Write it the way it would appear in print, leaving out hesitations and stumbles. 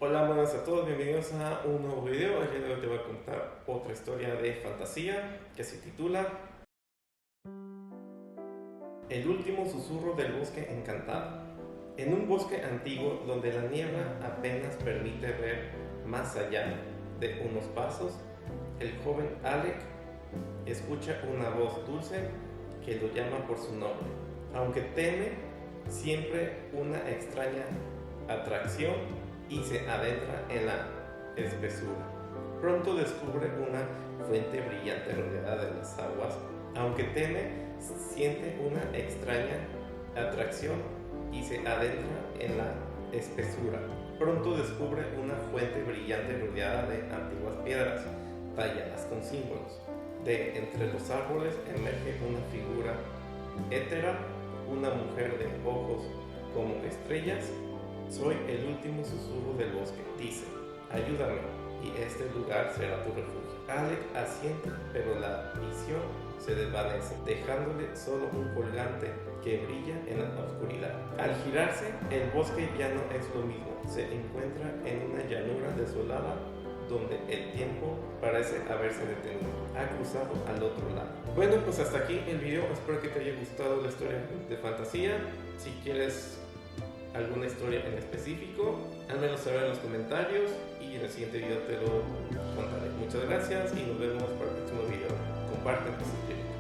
Hola, buenas a todos, bienvenidos a un nuevo video. El día de hoy te voy a contar otra historia de fantasía que se titula El último susurro del bosque encantado. En un bosque antiguo donde la niebla apenas permite ver más allá de unos pasos, el joven Alec escucha una voz dulce que lo llama por su nombre. Aunque teme, siempre una extraña atracción y se adentra en la espesura. Pronto descubre una fuente brillante rodeada de las aguas. Aunque teme, siente una extraña atracción y se adentra en la espesura. Pronto descubre una fuente brillante rodeada de antiguas piedras talladas con símbolos. De entre los árboles emerge una figura hétera, una mujer de ojos como estrellas. Soy el último susurro del bosque, dice, ayúdame y este lugar será tu refugio. Alec asiente, pero la visión se desvanece, dejándole solo un colgante que brilla en la oscuridad. Al girarse, el bosque ya no es lo mismo, se encuentra en una llanura desolada donde el tiempo parece haberse detenido, ha cruzado al otro lado. Bueno, pues hasta aquí el video, espero que te haya gustado la historia de fantasía. Si quieres alguna historia en específico, házmelo saber en los comentarios y en el siguiente video te lo contaré. Muchas gracias y nos vemos para el próximo video. Comparte, pues, si quieres.